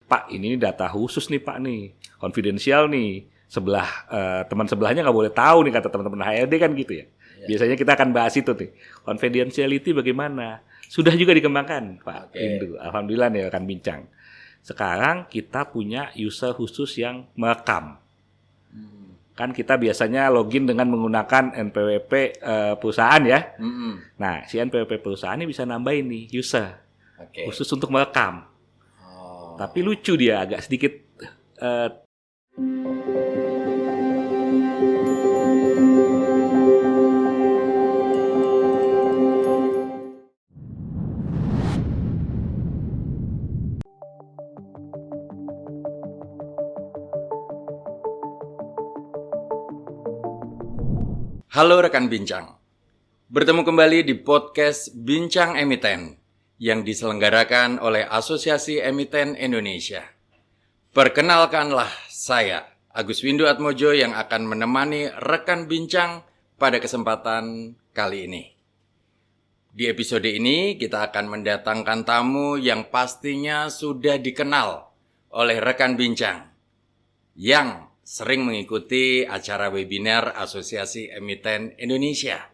Pak ini data khusus nih Pak nih, konfidensial nih, teman sebelahnya nggak boleh tahu nih kata teman-teman HRD kan gitu ya. Biasanya kita akan bahas itu nih, confidentiality bagaimana. Sudah juga dikembangkan Pak Windu, alhamdulillah nih rekan bincang. Sekarang kita punya user khusus yang merekam. Kan kita biasanya login dengan menggunakan NPWP perusahaan ya. Nah, si NPWP perusahaan ini bisa nambahin nih user khusus untuk merekam. Tapi lucu dia agak sedikit Halo rekan bincang, bertemu kembali di podcast Bincang Emiten yang diselenggarakan oleh Asosiasi Emiten Indonesia. Perkenalkanlah saya, Agus Windu Atmojo yang akan menemani rekan bincang pada kesempatan kali ini. Di episode ini kita akan mendatangkan tamu yang pastinya sudah dikenal oleh rekan bincang yang sering mengikuti acara webinar Asosiasi Emiten Indonesia.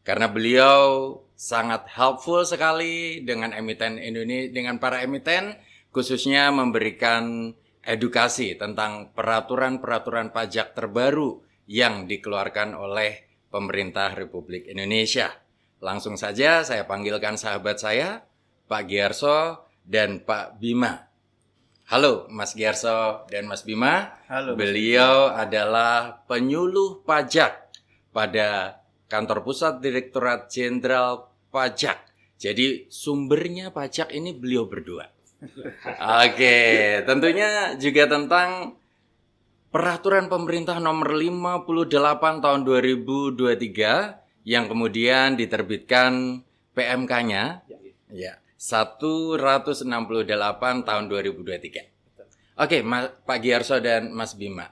Karena beliau sangat helpful sekali dengan emiten Indonesia, dengan para emiten, khususnya memberikan edukasi tentang peraturan-peraturan pajak terbaru yang dikeluarkan oleh pemerintah Republik Indonesia. Langsung saja saya panggilkan sahabat saya, Pak Giarso dan Pak Bima. Halo Mas Giarso dan Mas Bima. Halo. Beliau adalah penyuluh pajak pada Kantor Pusat Direktorat Jenderal Pajak. Jadi sumbernya pajak ini beliau berdua. Oke, tentunya juga tentang Peraturan Pemerintah Nomor 58 Tahun 2023 yang kemudian diterbitkan PMK-nya. Ya. 168 tahun 2023. Oke, Pak Giarso dan Mas Bima.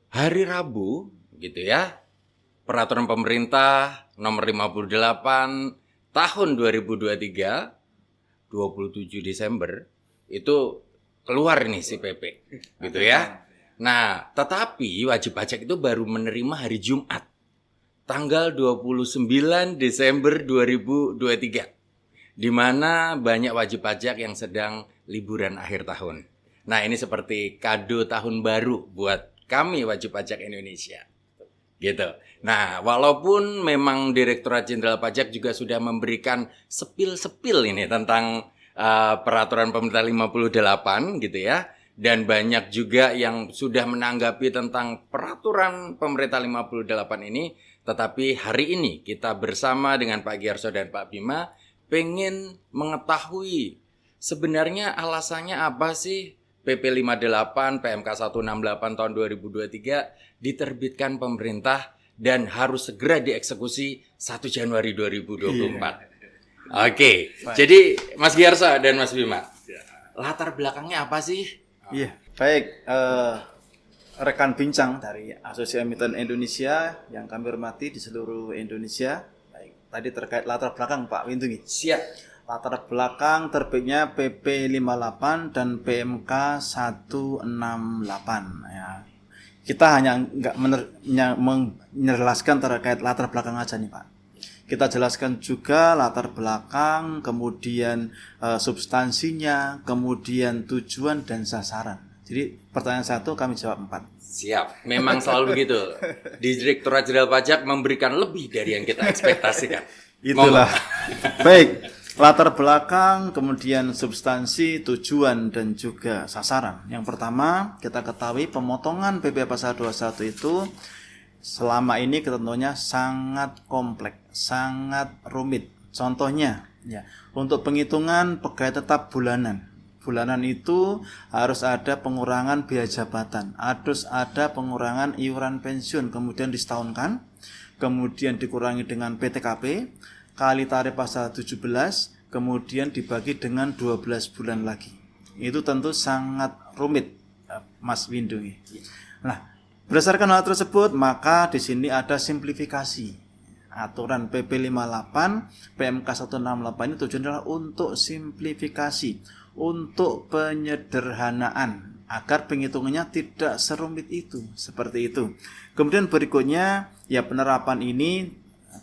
Hari Rabu gitu ya. Peraturan Pemerintah Nomor 58 tahun 2023 27 Desember itu keluar nih si PP gitu ya. Nah, tetapi wajib pajak itu baru menerima hari Jumat tanggal 29 Desember 2023. Di mana banyak wajib pajak yang sedang liburan akhir tahun. Nah, ini seperti kado tahun baru buat kami wajib pajak Indonesia. Gitu. Nah, walaupun memang Direktorat Jenderal Pajak juga sudah memberikan sepil-sepil ini tentang peraturan pemerintah 58 gitu ya. Dan banyak juga yang sudah menanggapi tentang peraturan pemerintah 58 ini. Tetapi hari ini kita bersama dengan Pak Giarso dan Pak Bima pengen mengetahui sebenarnya alasannya apa sih PP 58 PMK 168 tahun 2023 diterbitkan pemerintah dan harus segera dieksekusi 1 Januari 2024. Oke. Jadi Mas Giarso dan Mas Bima, latar belakangnya apa sih? Iya, baik. Rekan bincang dari Asosiasi Emiten Indonesia yang kami hormati di seluruh Indonesia. Tadi terkait latar belakang Pak Windu. Siap. Latar belakang terbitnya PP 58 dan PMK 168 ya. Kita hanya enggak menjelaskan terkait latar belakang aja nih Pak. Kita jelaskan juga latar belakang, kemudian substansinya, kemudian tujuan dan sasaran. Jadi pertanyaan 1 kami jawab 4. Siap, memang selalu begitu. Di Direktorat Jenderal Pajak memberikan lebih dari yang kita ekspektasikan. Itulah. Baik, latar belakang, kemudian substansi, tujuan, dan juga sasaran. Yang pertama, kita ketahui pemotongan PP Pasal 21 itu selama ini ketentuannya sangat kompleks, sangat rumit. Contohnya, ya, untuk penghitungan pegawai tetap bulanan. Bulanan itu harus ada pengurangan biaya jabatan, harus ada pengurangan iuran pensiun, kemudian disetahunkan, kemudian dikurangi dengan PTKP, kali tarif pasal 17, kemudian dibagi dengan 12 bulan lagi. Itu tentu sangat rumit, Mas Windu. Nah, berdasarkan hal tersebut, maka di sini ada simplifikasi. Aturan PP 58, PMK 168 ini tujuannya adalah untuk simplifikasi, untuk penyederhanaan agar penghitungannya tidak serumit itu, seperti itu. Kemudian berikutnya ya penerapan ini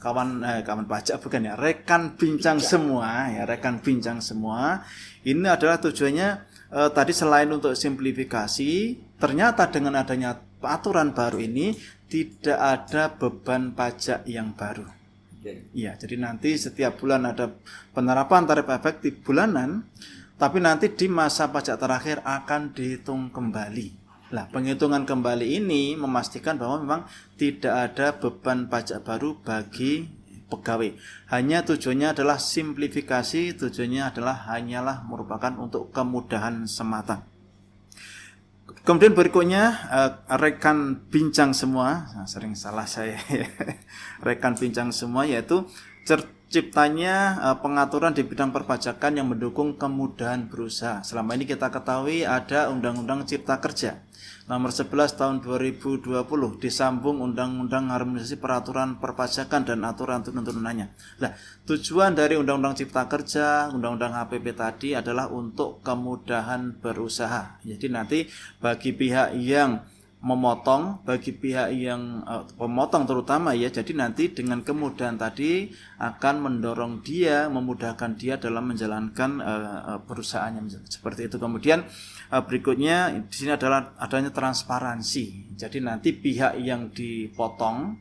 kawan pajak bukan ya, rekan bincang semua ya, rekan bincang semua. Ini adalah tujuannya tadi selain untuk simplifikasi, ternyata dengan adanya aturan baru ini tidak ada beban pajak yang baru. Iya, jadi nanti setiap bulan ada penerapan tarif efektif bulanan, tapi nanti di masa pajak terakhir akan dihitung kembali. Nah, penghitungan kembali ini memastikan bahwa memang tidak ada beban pajak baru bagi pegawai. Hanya tujuannya adalah simplifikasi, tujuannya adalah hanyalah merupakan untuk kemudahan semata. Kemudian berikutnya rekan bincang semua, sering salah saya rekan bincang semua, yaitu terciptanya pengaturan di bidang perpajakan yang mendukung kemudahan berusaha. Selama ini kita ketahui ada Undang-Undang Cipta Kerja Nomor 11 Tahun 2020 disambung Undang-Undang Harmonisasi Peraturan Perpajakan dan aturan turun-turunannya. Nah, tujuan dari Undang-Undang Cipta Kerja, Undang-Undang HPP tadi adalah untuk kemudahan berusaha. Jadi nanti bagi pihak yang memotong, bagi pihak yang pemotong terutama ya, jadi nanti dengan kemudahan tadi akan mendorong dia, memudahkan dia dalam menjalankan perusahaannya seperti itu. Kemudian berikutnya di sini adalah adanya transparansi. Jadi nanti pihak yang dipotong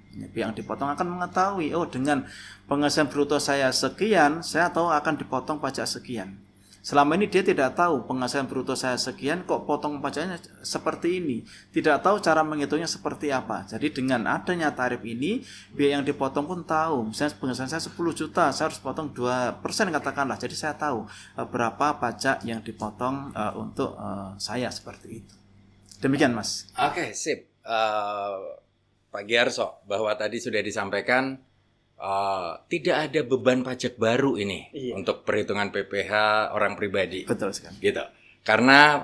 akan mengetahui, oh dengan penghasilan bruto saya sekian, saya tahu akan dipotong pajak sekian. Selama ini dia tidak tahu penghasilan bruto saya sekian, kok potong pajaknya seperti ini. Tidak tahu cara menghitungnya seperti apa. Jadi dengan adanya tarif ini, biaya yang dipotong pun tahu. Misalnya penghasilan saya 10 juta, saya harus potong 2% katakanlah. Jadi saya tahu berapa pajak yang dipotong untuk saya seperti itu. Demikian Mas. Oke, sip. Pak Giarso, bahwa tadi sudah disampaikan tidak ada beban pajak baru ini untuk perhitungan PPh orang pribadi. Betul sekali. Gitu. Karena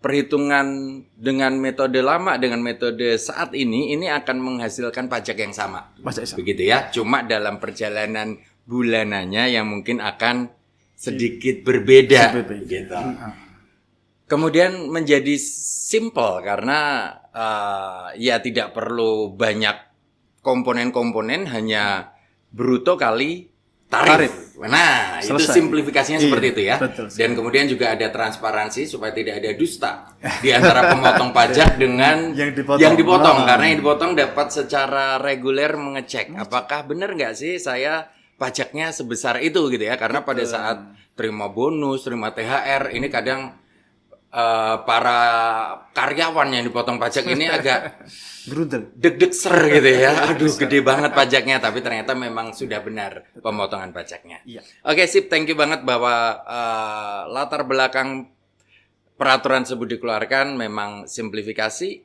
perhitungan dengan metode lama dengan metode saat ini akan menghasilkan pajak yang sama. Begitu ya. Cuma dalam perjalanan bulanannya yang mungkin akan sedikit berbeda. Gitu. Kemudian menjadi simple karena ya tidak perlu banyak komponen-komponen, hanya bruto kali tarif. Nah, selesai. Itu simplifikasinya seperti itu ya. Betul, dan kemudian juga ada transparansi supaya tidak ada dusta di antara pemotong pajak dengan yang dipotong. Karena yang dipotong dapat secara reguler mengecek apakah benar nggak sih saya pajaknya sebesar itu gitu ya. Karena pada saat terima bonus, terima THR, ini kadang para karyawan yang dipotong pajak ini agak gerundel, deg-deg ser gitu ya. Aduh, gede banget pajaknya, tapi ternyata memang sudah benar pemotongan pajaknya. Iya. Oke, sip, thank you banget bahwa latar belakang peraturan tersebut dikeluarkan memang simplifikasi,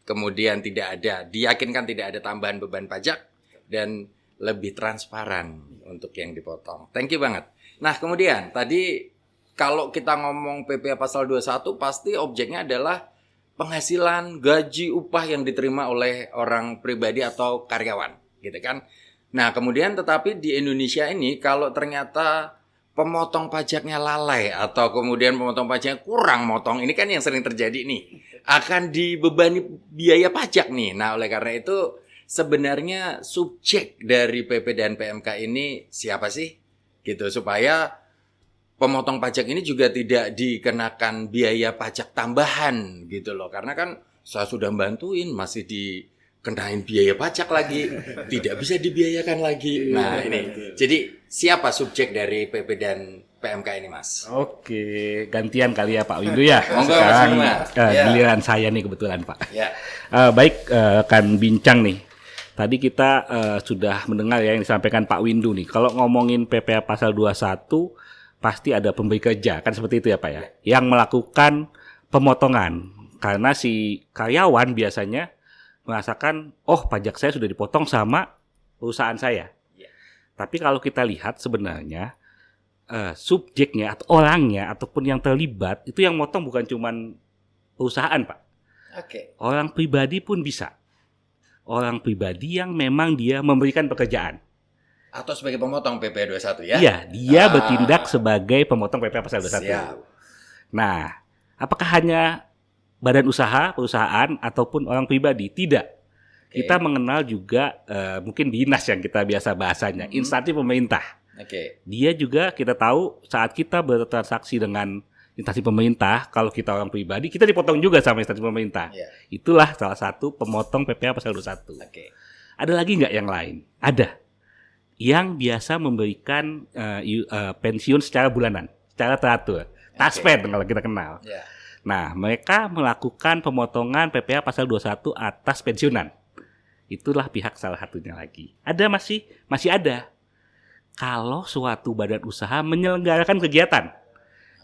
kemudian diyakinkan tidak ada tambahan beban pajak dan lebih transparan untuk yang dipotong. Thank you banget. Nah, kemudian tadi kalau kita ngomong PPh pasal 21 pasti objeknya adalah penghasilan, gaji, upah yang diterima oleh orang pribadi atau karyawan, gitu kan. Nah, kemudian tetapi di Indonesia ini kalau ternyata pemotong pajaknya lalai atau kemudian pemotong pajaknya kurang motong, ini kan yang sering terjadi nih, akan dibebani biaya pajak nih. Nah, oleh karena itu sebenarnya subjek dari PP dan PMK ini siapa sih? Gitu, supaya pemotong pajak ini juga tidak dikenakan biaya pajak tambahan gitu loh. Karena kan saya sudah bantuin masih dikenain biaya pajak lagi. Tidak bisa dibiayakan lagi. Nah ini. Jadi siapa subjek dari PP dan PMK ini Mas? Oke, gantian kali ya Pak Windu ya. Sekarang giliran saya nih kebetulan Pak. Ya. Baik, kan bincang nih. Tadi kita sudah mendengar ya yang disampaikan Pak Windu nih. Kalau ngomongin PPh pasal 21 pasti ada pemberi kerja, kan seperti itu ya Pak ya, yang melakukan pemotongan. Karena si karyawan biasanya merasakan, oh pajak saya sudah dipotong sama perusahaan saya. Tapi kalau kita lihat sebenarnya subjeknya atau orangnya ataupun yang terlibat, itu yang motong bukan cuma perusahaan Pak. Orang pribadi pun bisa. Orang pribadi yang memang dia memberikan pekerjaan. Atau sebagai pemotong PP 21 ya? Iya, dia bertindak sebagai pemotong PPh pasal 21. Siap. Nah, apakah hanya badan usaha, perusahaan, ataupun orang pribadi? Tidak. Kita mengenal juga mungkin dinas yang kita biasa bahasanya, instansi pemerintah. Oke. Dia juga kita tahu saat kita bertransaksi dengan instansi pemerintah, kalau kita orang pribadi, kita dipotong juga sama instansi pemerintah. Iya. Itulah salah satu pemotong PPh pasal 21. Oke. Ada lagi nggak yang lain? Ada. Yang biasa memberikan pensiun secara bulanan, secara teratur. Taspen kalau kita kenal. Ya. Nah, mereka melakukan pemotongan PPh pasal 21 atas pensiunan. Itulah pihak salah satunya lagi. Ada masih ada. Kalau suatu badan usaha menyelenggarakan kegiatan.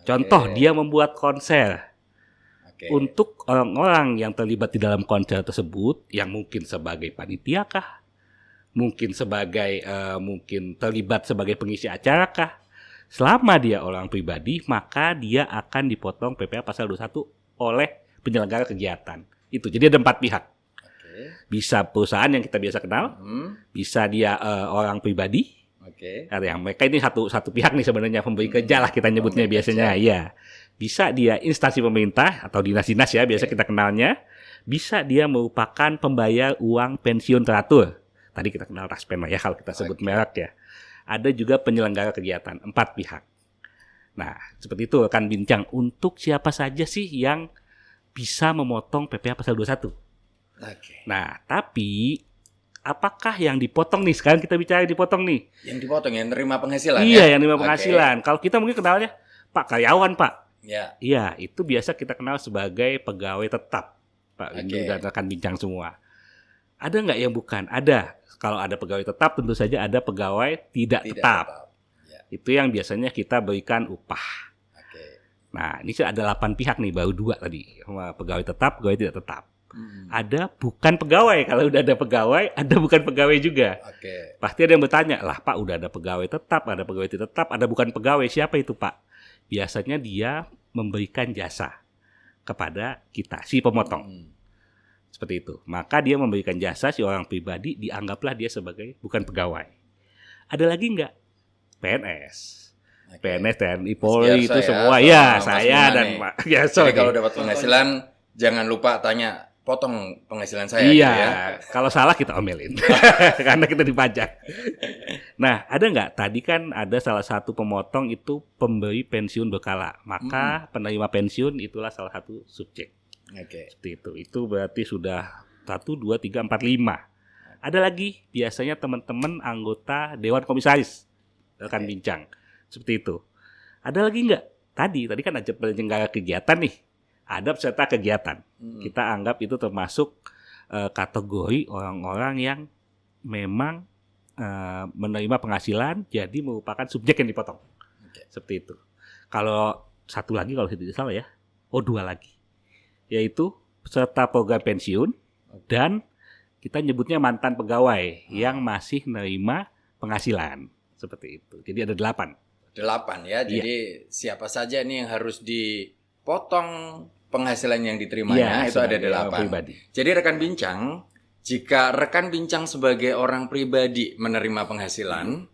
Contoh, dia membuat konser. Oke. Untuk orang-orang yang terlibat di dalam konser tersebut, yang mungkin sebagai panitia kah? Mungkin sebagai mungkin terlibat sebagai pengisi acara kah? Selama dia orang pribadi, maka dia akan dipotong PPh pasal 21 oleh penyelenggara kegiatan. Itu. Jadi ada 4 pihak. Oke. Bisa perusahaan yang kita biasa kenal, bisa dia orang pribadi. Oke. Ada yang mereka ini satu pihak nih sebenarnya, pemberi kerja lah kita nyebutnya biasanya. Ya. Bisa dia instansi pemerintah atau dinas-dinas ya, biasa kita kenalnya. Bisa dia merupakan pembayar uang pensiun teratur. Tadi kita kenal Taspen lah ya kalau kita sebut merek ya. Ada juga penyelenggara kegiatan, 4 pihak. Nah, seperti itu rekan bincang. Untuk siapa saja sih yang bisa memotong PPh pasal 21? Oke. Nah, tapi apakah yang dipotong nih? Sekarang kita bicara dipotong nih. Yang dipotong yang nerima penghasilan Iya, ya? yang terima Oke. penghasilan. Kalau kita mungkin kenalnya Pak karyawan, Pak. Ya. Iya, itu biasa kita kenal sebagai pegawai tetap. Pak Windu Oke. dan rekan bincang semua. Ada nggak yang bukan? Ada. Kalau ada pegawai tetap, tentu saja ada pegawai tidak tetap. Ya. Itu yang biasanya kita berikan upah. Oke. Nah, ini ada 8 pihak nih, baru 2 tadi. Pegawai tetap, pegawai tidak tetap. Ada bukan pegawai. Kalau udah ada pegawai, ada bukan pegawai juga. Oke. Pasti ada yang bertanya, lah Pak udah ada pegawai tetap, ada pegawai tidak tetap, ada bukan pegawai. Siapa itu Pak? Biasanya dia memberikan jasa kepada kita, si pemotong. Seperti itu. Maka dia memberikan jasa, si orang pribadi dianggaplah dia sebagai bukan pegawai. Ada lagi nggak? PNS. Oke. PNS, TNI, Polri Mas itu Giarso semua. sama Ya, Mas saya Bima dan nih. Pak Giarso. Jadi nih. kalau dapat penghasilan, jangan lupa tanya, potong penghasilan saya Iya, gitu ya. kalau salah kita omelin. Karena kita dipajak. Nah, ada nggak? Tadi kan ada salah satu pemotong itu pemberi pensiun berkala. Maka penerima pensiun itulah salah satu subjek. Oke. Seperti itu. Itu berarti sudah 1, 2, 3, 4, 5. Ada lagi biasanya teman-teman anggota Dewan Komisaris. Rekan bincang. Seperti itu. Ada lagi nggak? Tadi kan ada penyelenggara kegiatan nih. Ada peserta kegiatan. Kita anggap itu termasuk kategori orang-orang yang memang menerima penghasilan, jadi merupakan subjek yang dipotong. Seperti itu. Kalau satu lagi kalau tidak salah ya, 2 lagi. Yaitu peserta program pensiun dan kita nyebutnya mantan pegawai yang masih menerima penghasilan. Seperti itu. Jadi ada 8. 8 ya. Jadi siapa saja nih yang harus dipotong penghasilan yang diterimanya itu ada 8. Pribadi. Jadi rekan bincang, jika rekan bincang sebagai orang pribadi menerima penghasilan,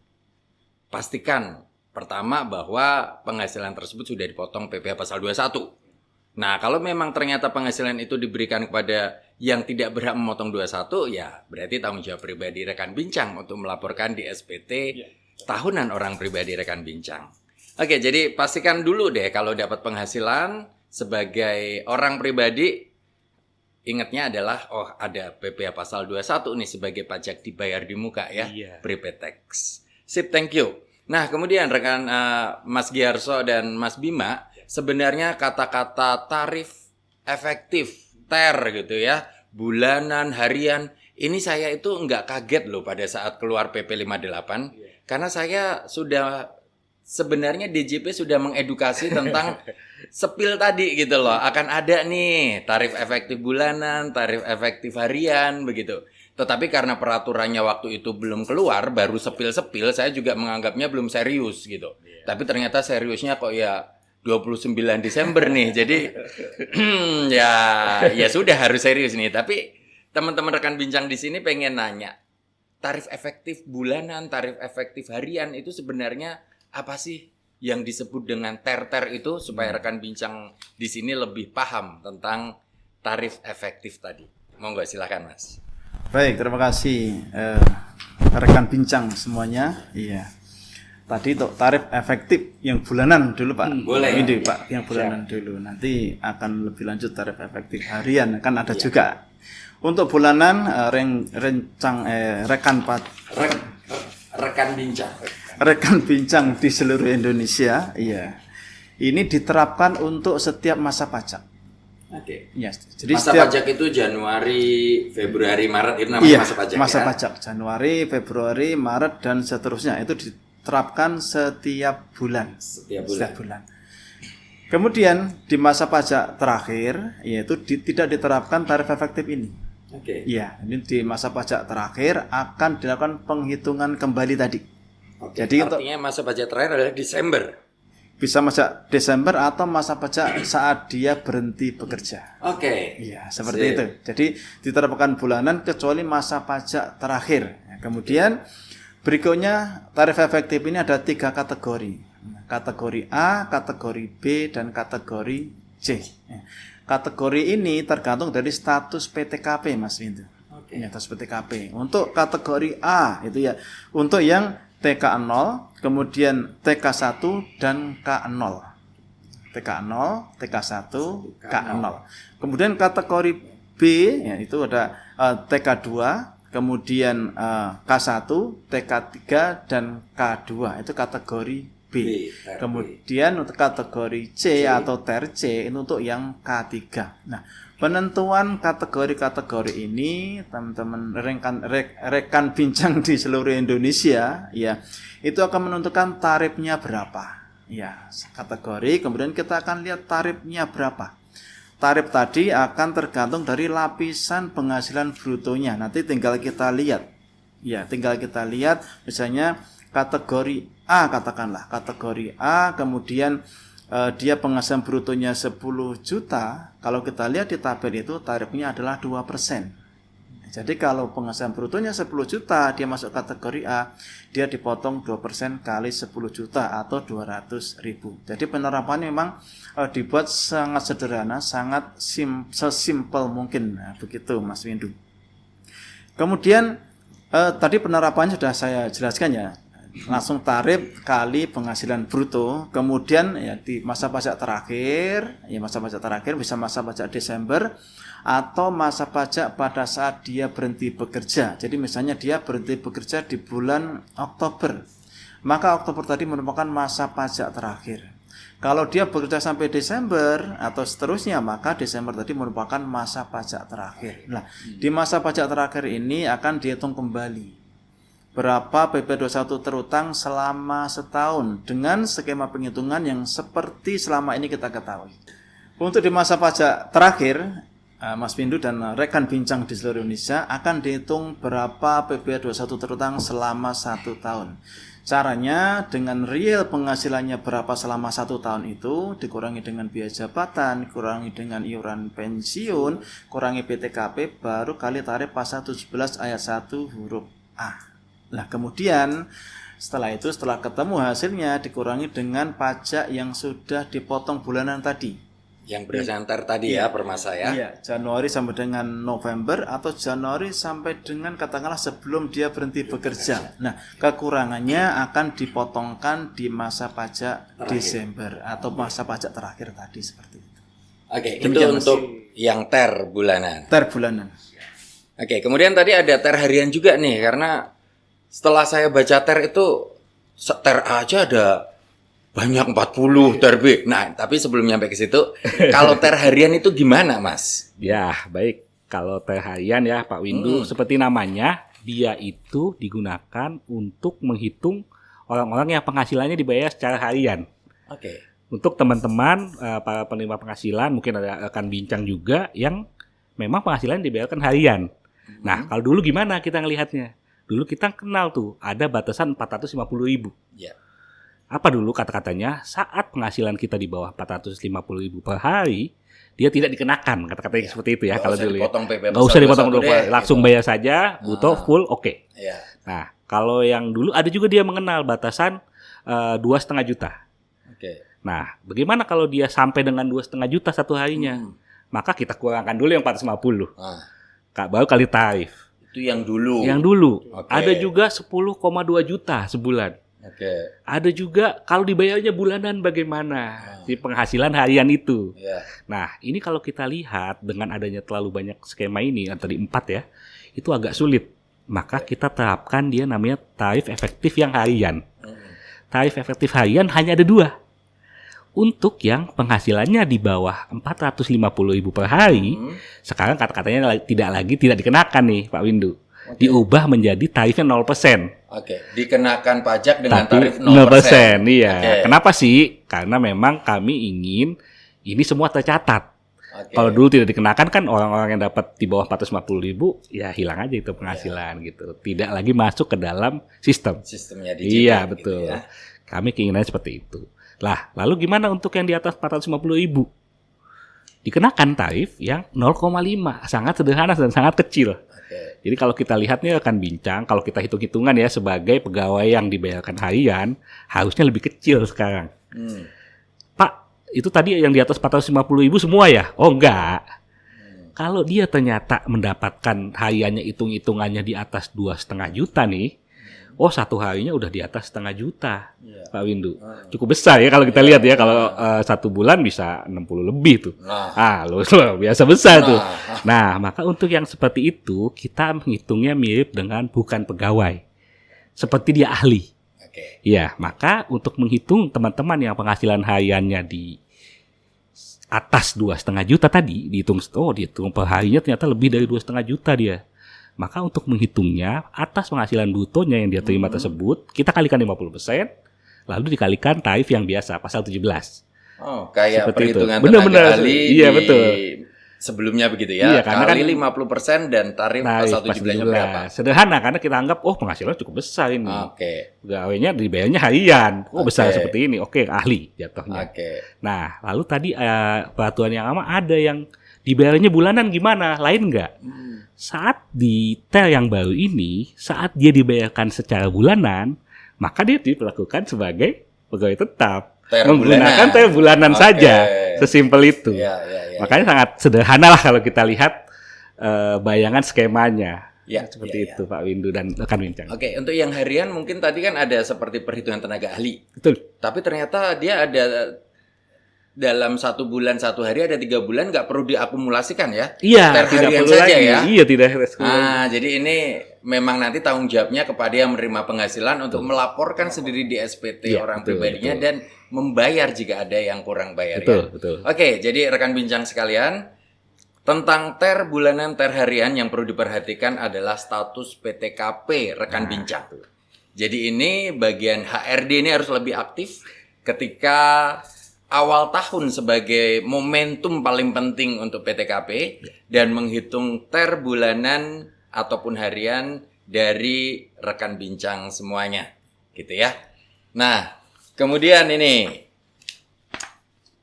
pastikan pertama bahwa penghasilan tersebut sudah dipotong PPh pasal 21. Nah, kalau memang ternyata penghasilan itu diberikan kepada yang tidak berhak memotong 21, ya berarti tanggung jawab pribadi rekan bincang untuk melaporkan di SPT tahunan orang pribadi rekan bincang. Oke, jadi pastikan dulu deh kalau dapat penghasilan sebagai orang pribadi, ingatnya adalah ada PPh pasal 21 nih sebagai pajak dibayar di muka ya, prepaid tax. Sip, thank you. Nah, kemudian rekan Mas Giarso dan Mas Bima, sebenarnya kata-kata tarif efektif, TER gitu ya, bulanan, harian, ini saya itu nggak kaget loh pada saat keluar PP 58, karena saya sudah sebenarnya DJP sudah mengedukasi tentang sepil tadi gitu loh. Akan ada nih tarif efektif bulanan, tarif efektif harian begitu. Tetapi karena peraturannya waktu itu belum keluar, baru sepil-sepil, saya juga menganggapnya belum serius gitu. Tapi ternyata seriusnya kok ya 29 Desember nih. Jadi ya sudah harus serius nih. Tapi teman-teman rekan bincang di sini pengen nanya. tarif efektif bulanan, tarif efektif harian itu sebenarnya apa sih yang disebut dengan ter-ter itu supaya rekan bincang di sini lebih paham tentang tarif efektif tadi. Monggo silakan Mas. Baik, terima kasih rekan bincang semuanya. Iya. Tadi untuk tarif efektif yang bulanan dulu Pak. Boleh. Ini Pak, yang bulanan dulu. Nanti akan lebih lanjut tarif efektif harian kan ada juga. Untuk bulanan rekan bincang di seluruh Indonesia, iya. Ini diterapkan untuk setiap masa pajak. Oke. Ya, jadi masa pajak itu Januari, Februari, Maret itu namanya masa pajak. Masa pajak Januari, Februari, Maret dan seterusnya itu diterapkan setiap bulan. Setiap bulan. Kemudian di masa pajak terakhir yaitu tidak diterapkan tarif efektif ini. Oke. Iya, ini di masa pajak terakhir akan dilakukan penghitungan kembali tadi. Oke. Jadi artinya masa pajak terakhir adalah Desember. Bisa masa Desember atau masa pajak saat dia berhenti bekerja. Oke. Iya, seperti itu. Jadi diterapkan bulanan kecuali masa pajak terakhir. Kemudian berikutnya tarif efektif ini ada 3 kategori. Kategori A, kategori B, dan kategori C. Kategori ini tergantung dari status PTKP Mas Windu. Oke. Ya, status PTKP. Untuk kategori A itu ya untuk yang TK0, kemudian TK1 dan K0. TK0, TK1, K0. Kemudian kategori B ya itu ada TK2, kemudian K1, TK3 dan K2. Itu kategori B. Kemudian untuk kategori C atau ter C itu untuk yang K3. Nah, penentuan kategori-kategori ini teman-teman rekan bincang di seluruh Indonesia ya, itu akan menentukan tarifnya berapa. Ya, kategori kemudian kita akan lihat tarifnya berapa. Tarif tadi akan tergantung dari lapisan penghasilan brutonya. Nanti tinggal kita lihat. Ya, tinggal kita lihat misalnya kategori A katakanlah, kategori A kemudian dia penghasilan brutonya 10 juta, kalau kita lihat di tabel itu tarifnya adalah 2%. Jadi kalau penghasilan brutonya 10 juta, dia masuk kategori A, dia dipotong 2% kali 10 juta atau 200.000. Jadi penerapannya memang dibuat sangat sederhana, sangat sesimpel mungkin. Nah, begitu Mas Windu. Kemudian tadi penerapannya sudah saya jelaskan ya. Langsung tarif kali penghasilan bruto. Kemudian ya di masa pajak terakhir, ya masa pajak terakhir bisa masa pajak Desember atau masa pajak pada saat dia berhenti bekerja. Jadi misalnya dia berhenti bekerja di bulan Oktober, maka Oktober tadi merupakan masa pajak terakhir. Kalau dia bekerja sampai Desember atau seterusnya, maka Desember tadi merupakan masa pajak terakhir. Nah, di masa pajak terakhir ini akan dihitung kembali berapa PP21 terutang selama setahun dengan skema penghitungan yang seperti selama ini kita ketahui. Untuk di masa pajak terakhir, Mas Windu dan rekan bincang di seluruh Indonesia akan dihitung berapa PP21 terutang selama 1 tahun. Caranya dengan real penghasilannya berapa selama 1 tahun itu dikurangi dengan biaya jabatan, kurangi dengan iuran pensiun, kurangi PTKP, baru kali tarif pasal 17 ayat 1 huruf A. Nah, kemudian setelah itu, setelah ketemu hasilnya, dikurangi dengan pajak yang sudah dipotong bulanan tadi. Yang berdasarkan tadi ya, per masa ya. Iya, Januari sampai dengan November atau Januari sampai dengan katakanlah sebelum dia berhenti bekerja. Nah, kekurangannya akan dipotongkan di masa pajak terakhir. Desember atau masa pajak terakhir tadi seperti itu. Oke, itu untuk yang ter bulanan. Ter bulanan. Oke, kemudian tadi ada ter harian juga nih, karena setelah saya baca ter itu, ter A aja ada banyak 40 ter B. Nah, tapi sebelum nyampe ke situ, kalau ter harian itu gimana, Mas? Ya, baik. Kalau ter harian ya, Pak Windu, seperti namanya, dia itu digunakan untuk menghitung orang-orang yang penghasilannya dibayar secara harian. Oke. Untuk teman-teman, para penerima penghasilan, mungkin ada rekan bincang juga yang memang penghasilan dibayarkan harian. Nah, kalau dulu gimana kita ngelihatnya? Dulu kita kenal tuh, ada batasan 450.000. Ya. Apa dulu kata-katanya? Saat penghasilan kita di bawah 450.000 per hari, dia tidak dikenakan. Kata-katanya seperti itu ya. Kalau dulu ya. Nggak usah dipotong dulu. Langsung bayar saja, butuh full, oke. Ya. Nah, kalau yang dulu ada juga dia mengenal batasan 2,5 juta. Oke. Nah, bagaimana kalau dia sampai dengan 2,5 juta satu harinya? Maka kita kurangkan dulu yang 450. Baru kali tarif. Itu yang dulu. Yang dulu. Oke. Ada juga 10,2 juta sebulan. Oke. Ada juga kalau dibayarnya bulanan bagaimana si penghasilan harian itu. Ya. Nah, ini kalau kita lihat dengan adanya terlalu banyak skema ini, tadi 4 ya, itu agak sulit. Maka kita terapkan dia namanya tarif efektif yang harian. Tarif efektif harian hanya ada 2. Untuk yang penghasilannya di bawah 450.000 per hari, sekarang kata-katanya tidak dikenakan nih Pak Windu. Diubah menjadi tarifnya 0%. Oke, dikenakan pajak dengan Tapi tarif 0%. Iya. Oke. Kenapa sih? Karena memang kami ingin ini semua tercatat. Oke. Kalau dulu tidak dikenakan kan orang-orang yang dapat di bawah 450.000 ya hilang aja itu penghasilan gitu. Tidak lagi masuk ke dalam sistem. Sistemnya digital. Iya, gitu betul. ya. Kami keinginannya seperti itu. Lah, lalu gimana untuk yang di atas 450.000? Dikenakan tarif yang 0,5, sangat sederhana dan sangat kecil. Oke. Jadi kalau kita lihatnya akan bincang, kalau kita hitung-hitungan ya sebagai pegawai yang dibayarkan harian, harusnya lebih kecil sekarang. Pak, itu tadi yang di atas 450.000 semua ya? Oh enggak. Kalau dia ternyata mendapatkan hariannya hitung-hitungannya di atas 2,5 juta nih, satu harinya udah di atas 0,5 juta, Pak Windu. Cukup besar ya kalau kita lihat ya, kalau satu bulan bisa 60 lebih tuh. Luar biasa besar tuh. Nah, maka untuk yang seperti itu, kita menghitungnya mirip dengan bukan pegawai. Seperti dia ahli. Oke. Ya, maka untuk menghitung teman-teman yang penghasilan hariannya di atas 2,5 juta tadi, dihitung per harinya ternyata lebih dari 2,5 juta dia. Maka untuk menghitungnya, atas penghasilan brutonya yang dia terima tersebut, kita kalikan 50%, lalu dikalikan tarif yang biasa, pasal 17. Kayak Seperti perhitungan itu. Benar-benar. tenaga ahli Iya, di betul. sebelumnya begitu ya. Iya, karena kali kan 50% dan tarif pasal 17-nya berapa? Sederhana, karena kita anggap, penghasilan cukup besar ini. Oke. Pegawainya dibayarnya harian. Besar Oke. seperti ini. Oke, ahli jatuhnya. Oke. Nah, lalu tadi peraturan yang lama ada yang dibayarnya bulanan gimana? Lain nggak? Saat di TER yang baru ini, saat dia dibayarkan secara bulanan, maka dia diperlakukan sebagai pegawai tetap. Menggunakan TER bulanan saja. Sesimpel itu. Ya. Makanya sangat sederhana lah kalau kita lihat bayangan skemanya. Ya, Seperti ya. itu Pak Windu dan rekan bincang. Oke, untuk yang harian mungkin tadi kan ada seperti perhitungan tenaga ahli. Betul. Tapi ternyata dia ada dalam 1 bulan 1 hari ada 3 bulan nggak perlu diakumulasikan ya? Iya, TER tidak harian perlu saja lagi. ya. Iya, tidak. Jadi ini memang nanti tanggung jawabnya kepada yang menerima penghasilan untuk melaporkan sendiri di SPT Iya, orang betul, pribadinya betul. dan membayar jika ada yang kurang bayar. Betul. Oke, jadi rekan bincang sekalian, tentang TER bulanan, TER harian yang perlu diperhatikan adalah status PTKP rekan bincang. Jadi ini bagian HRD ini harus lebih aktif ketika awal tahun sebagai momentum paling penting untuk PTKP dan menghitung TER bulanan ataupun harian dari rekan bincang semuanya, gitu ya. Nah, kemudian ini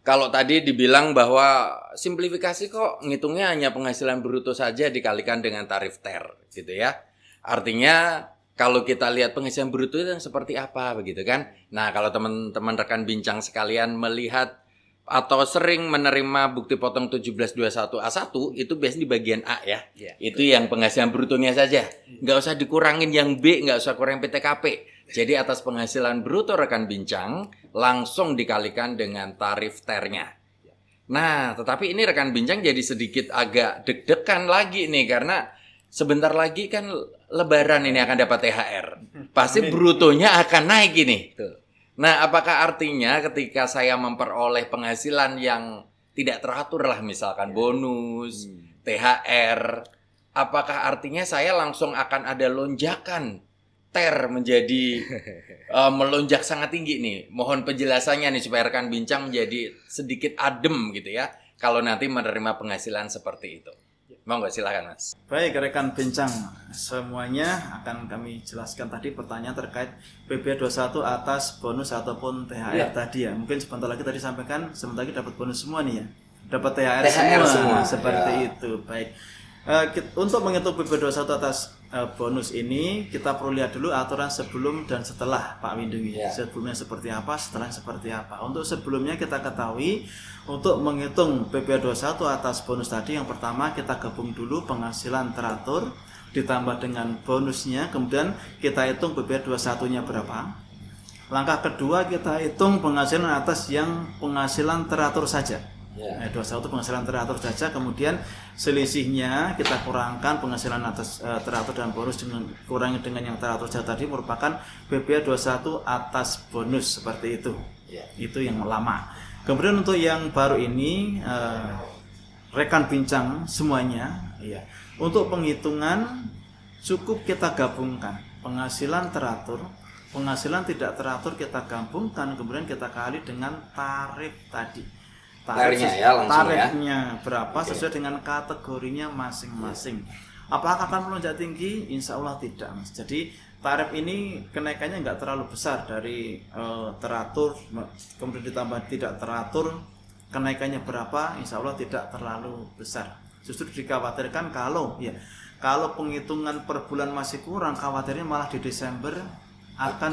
kalau tadi dibilang bahwa simplifikasi kok ngitungnya hanya penghasilan bruto saja dikalikan dengan tarif TER, gitu ya. Artinya kalau kita lihat penghasilan bruto itu seperti apa begitu kan. Nah, kalau teman-teman rekan bincang sekalian melihat atau sering menerima bukti potong 1721A1 itu biasanya di bagian A ya. Itu yang penghasilan brutonya saja. Nggak usah dikurangin yang B, nggak usah kurang PTKP. Jadi atas penghasilan bruto rekan bincang langsung dikalikan dengan tarif TER-nya. Nah, tetapi ini rekan bincang jadi sedikit agak deg-degan lagi nih karena sebentar lagi kan Lebaran ini akan dapat THR. Pasti brutonya akan naik ini. Nah, apakah artinya ketika saya memperoleh penghasilan yang tidak teratur lah, misalkan bonus, THR, apakah artinya saya langsung akan ada lonjakan TER menjadi melonjak sangat tinggi nih? Mohon penjelasannya nih supaya rekan bincang menjadi sedikit adem gitu ya kalau nanti menerima penghasilan seperti itu. Mau nggak, silakan Mas. Baik rekan bincang, semuanya akan kami jelaskan tadi pertanyaan terkait PP21 atas bonus ataupun THR tadi ya. Mungkin sebentar lagi tadi sampaikan sebentar lagi dapat bonus semua nih ya. Dapat THR semua. Seperti itu. Baik. Untuk menghitung PP21 atas bonus ini kita perlu lihat dulu aturan sebelum dan setelah Pak Windu. Sebelumnya seperti apa, setelahnya seperti apa. Untuk sebelumnya kita ketahui untuk menghitung PPh 21 atas bonus tadi, yang pertama kita gabung dulu penghasilan teratur ditambah dengan bonusnya, kemudian kita hitung PPh 21-nya berapa. Langkah kedua kita hitung penghasilan atas yang penghasilan teratur saja. 21 penghasilan teratur saja, kemudian selisihnya kita kurangkan penghasilan atas teratur dan bonus dengan kurangi dengan yang teratur saja tadi, merupakan PPh 21 atas bonus seperti itu. Itu yang lama. Kemudian untuk yang baru ini rekan bincang semuanya, untuk penghitungan cukup kita gabungkan penghasilan teratur, penghasilan tidak teratur kita gabungkan, kemudian kita kali dengan tarif tadi. Tarifnya berapa sesuai dengan kategorinya masing-masing. Apakah akan melonjak tinggi? Insya Allah tidak, Mas. Jadi tarif ini kenaikannya nggak terlalu besar dari teratur, kemudian ditambah tidak teratur, kenaikannya berapa? Insya Allah tidak terlalu besar. Justru dikhawatirkan kalau penghitungan per bulan masih kurang, khawatirnya malah di Desember akan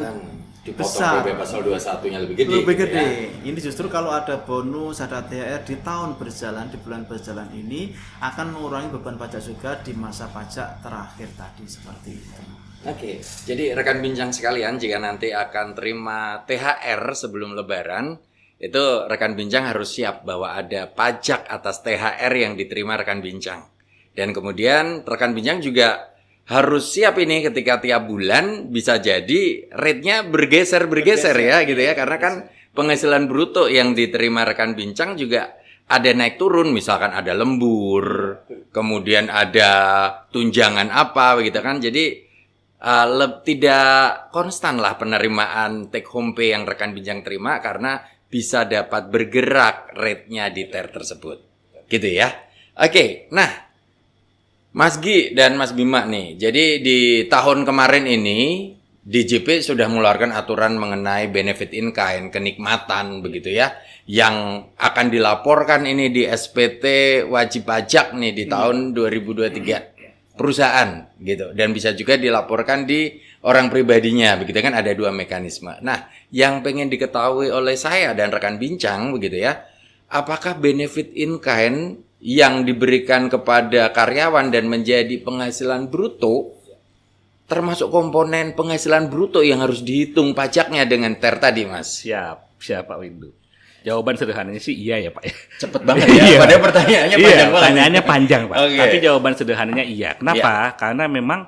besar. PPh pasal 21-nya lebih gede. Ya. Ini justru kalau ada bonus, ada THR di tahun berjalan, di bulan berjalan ini akan mengurangi beban pajak juga di masa pajak terakhir tadi, seperti itu. Oke, jadi rekan bincang sekalian, jika nanti akan terima THR sebelum Lebaran, itu rekan bincang harus siap bahwa ada pajak atas THR yang diterima rekan bincang. Dan kemudian rekan bincang juga harus siap ini ketika tiap bulan bisa jadi rate-nya bergeser ya gitu ya, karena kan penghasilan bruto yang diterima rekan bincang juga ada naik turun, misalkan ada lembur, kemudian ada tunjangan apa begitu kan. Jadi tidak konstan lah penerimaan take home pay yang rekan bincang terima, karena bisa dapat bergerak rate-nya di THR tersebut. Gitu ya. Oke, nah Mas Gi dan Mas Bima nih, jadi di tahun kemarin ini DJP sudah mengeluarkan aturan mengenai benefit in kind, kenikmatan begitu ya, yang akan dilaporkan ini di SPT wajib pajak nih di tahun 2023 perusahaan gitu, dan bisa juga dilaporkan di orang pribadinya begitu kan, ada dua mekanisme. Nah, yang pengen diketahui oleh saya dan rekan bincang begitu ya, apakah benefit in kind yang diberikan kepada karyawan dan menjadi penghasilan bruto termasuk komponen penghasilan bruto yang harus dihitung pajaknya dengan THR tadi, Mas? Siap Pak Windu. Jawaban sederhananya sih iya ya Pak. Cepet banget ya, padahal pertanyaannya panjang banget. Pertanyaannya panjang Pak. Okay. Tapi jawaban sederhananya iya. Kenapa? Karena memang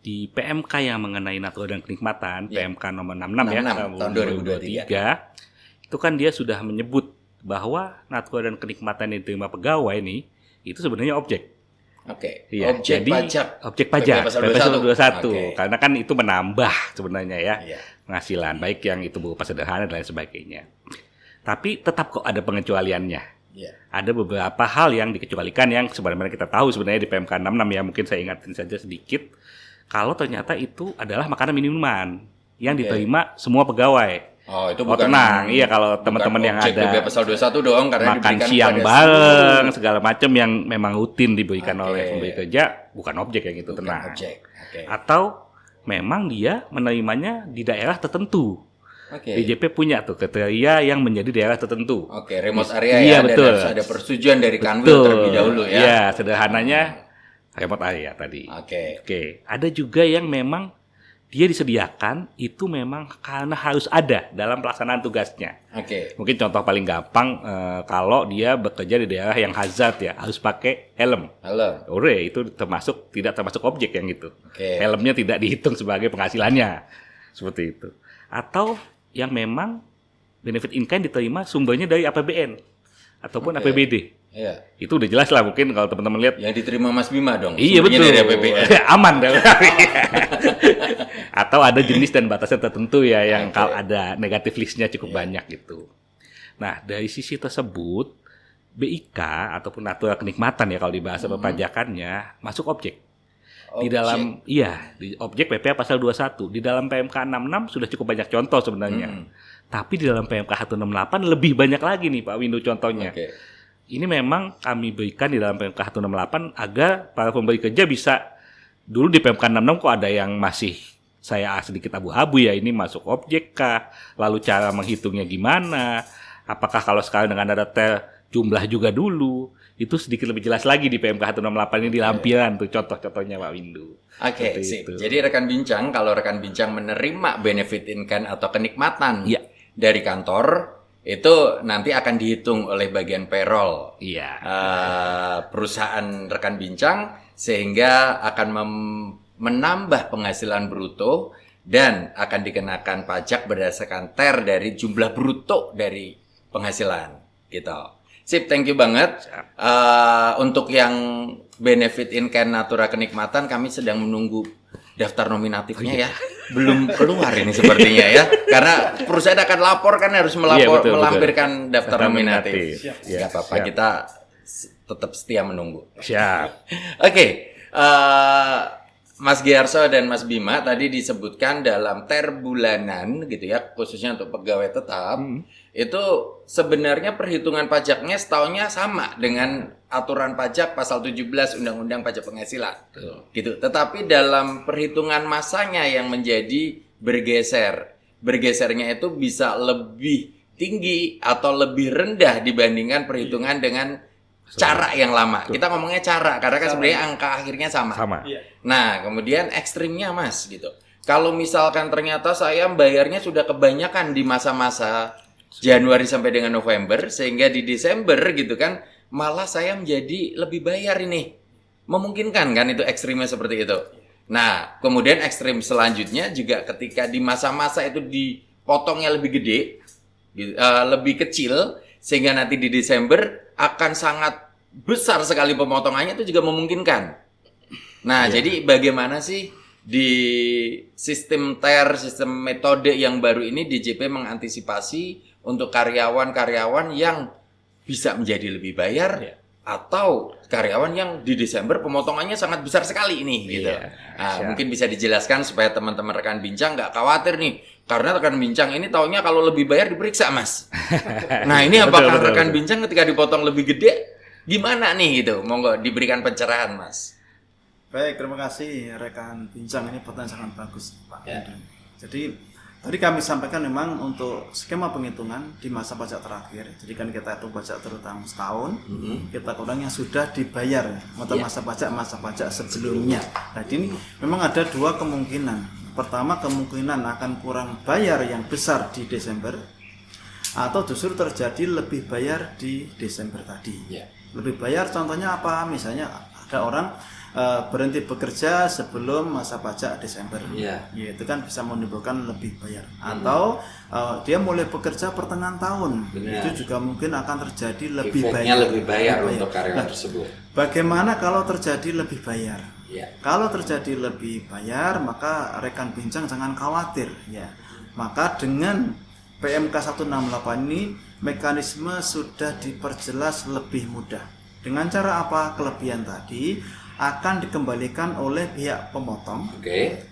di PMK yang mengenai natura dan kenikmatan, PMK nomor 66 ya tahun 2023, itu kan dia sudah menyebut bahwa natura dan kenikmatan yang diterima pegawai ini itu sebenarnya objek. Oke. Iya, objek pajak. Pasal 21. 21. Karena kan itu menambah sebenarnya ya penghasilan, baik yang itu berupa sederhana dan lain sebagainya. Tapi tetap kok ada pengecualiannya. Ada beberapa hal yang dikecualikan yang sebenarnya kita tahu sebenarnya di PMK 66 ya, mungkin saya ingatin saja sedikit. Kalau ternyata itu adalah makanan minuman yang diterima semua pegawai. Oh, itu bukan tenang. Iya, kalau teman-teman yang ada pasal 21 dong, karena makan siang bareng segala macam yang memang rutin diberikan oleh pemberi kerja, bukan objek yang itu, tenang. Atau memang dia menerimanya di daerah tertentu. DJP punya tuh kriteria yang menjadi daerah tertentu. Remote area betul. Dan harus ada persetujuan dari Kanwil terlebih dahulu ya. Iya, sederhananya remote area tadi. Ada juga yang memang dia disediakan itu memang karena harus ada dalam pelaksanaan tugasnya. Mungkin contoh paling gampang kalau dia bekerja di daerah yang hazard ya, harus pakai helm. Itu tidak termasuk objek yang itu. Helmnya tidak dihitung sebagai penghasilannya. Seperti itu. Atau yang memang benefit in kind diterima sumbernya dari APBN ataupun APBD. Itu udah jelas lah, mungkin kalau teman-teman lihat yang diterima Mas Bima dong. Iya betul. Dari APBN. Aman dong. Atau ada jenis dan batasan tertentu ya yang kalau ada negatif listnya cukup banyak gitu. Nah, dari sisi tersebut BIK ataupun natura kenikmatan ya kalau dibahas perpajakannya masuk objek. Di dalam di objek PPh pasal 21. Di dalam PMK 66 sudah cukup banyak contoh sebenarnya. Tapi di dalam PMK 168 lebih banyak lagi nih Pak Windu contohnya. Ini memang kami berikan di dalam PMK 168 agar para pemberi kerja bisa dulu di PMK 66 kok ada yang masih saya sedikit abu-abu ya, ini masuk objek kah, lalu cara menghitungnya gimana, apakah kalau sekarang dengan ada jumlah juga dulu, itu sedikit lebih jelas lagi di PMK 168 ini di lampiran tuh contoh-contohnya Pak Windu. Oke, Seperti sip. itu. Jadi rekan bincang, kalau rekan bincang menerima benefit in kind atau kenikmatan Iya. dari kantor, itu nanti akan dihitung oleh bagian payroll Iya. perusahaan rekan bincang, sehingga akan menambah penghasilan bruto dan akan dikenakan pajak berdasarkan TER dari jumlah bruto dari penghasilan gitu. Sip, thank you banget. Untuk yang benefit in kind natura kenikmatan, kami sedang menunggu daftar nominatifnya ya. Belum keluar ini sepertinya ya. Karena perusahaan akan lapor kan harus Betul. melampirkan daftar nominatif. Siap. Gak apa-apa, Siap. kita tetap setia menunggu. Siap. Oke, Mas Giarso dan Mas Bima tadi disebutkan dalam TER bulanan gitu ya, khususnya untuk pegawai tetap, itu sebenarnya perhitungan pajaknya setahunnya sama dengan aturan pajak pasal 17 Undang-Undang Pajak Penghasilan. Gitu. Tetapi dalam perhitungan masanya yang menjadi bergeser. Bergesernya itu bisa lebih tinggi atau lebih rendah dibandingkan perhitungan dengan cara yang lama. Kita ngomongnya cara karena kan sebenarnya angka akhirnya sama. Nah, kemudian ekstrimnya Mas gitu. Kalau misalkan ternyata saya bayarnya sudah kebanyakan di masa-masa Januari sampai dengan November, sehingga di Desember gitu kan malah saya menjadi lebih bayar ini. Memungkinkan kan itu ekstrimnya seperti itu. Nah, kemudian ekstrim selanjutnya juga ketika di masa-masa itu dipotongnya lebih gede, lebih kecil, sehingga nanti di Desember akan sangat besar sekali pemotongannya, itu juga memungkinkan. Nah, jadi bagaimana sih di sistem TER, sistem metode yang baru ini DJP mengantisipasi untuk karyawan-karyawan yang bisa menjadi lebih bayar atau karyawan yang di Desember pemotongannya sangat besar sekali ini gitu. Nah, mungkin bisa dijelaskan supaya teman-teman rekan bincang nggak khawatir nih, karena rekan bincang ini taunya kalau lebih bayar diperiksa Mas. Nah, ini apakah rekan bincang ketika dipotong lebih gede gimana nih gitu? Monggo diberikan pencerahan Mas. Baik, terima kasih rekan bincang, ini pertanyaan sangat bagus Pak. Jadi tadi kami sampaikan memang untuk skema penghitungan di masa pajak terakhir. Jadi kan kita hitung pajak terutang setahun, kita kurang yang sudah dibayar untuk masa pajak sebelumnya. Nah, ini memang ada dua kemungkinan. Pertama, kemungkinan akan kurang bayar yang besar di Desember, atau justru terjadi lebih bayar di Desember tadi. Lebih bayar contohnya apa? Misalnya ada orang berhenti bekerja sebelum masa pajak Desember, itu kan bisa menimbulkan lebih bayar. Atau dia mulai bekerja pertengahan tahun, itu juga mungkin akan terjadi lebih bayar untuk karyawan tersebut. Bagaimana kalau terjadi lebih bayar? Kalau terjadi lebih bayar, maka rekan bincang jangan khawatir ya. Maka dengan PMK 168 ini mekanisme sudah diperjelas lebih mudah. Dengan cara apa? Kelebihan tadi akan dikembalikan oleh pihak pemotong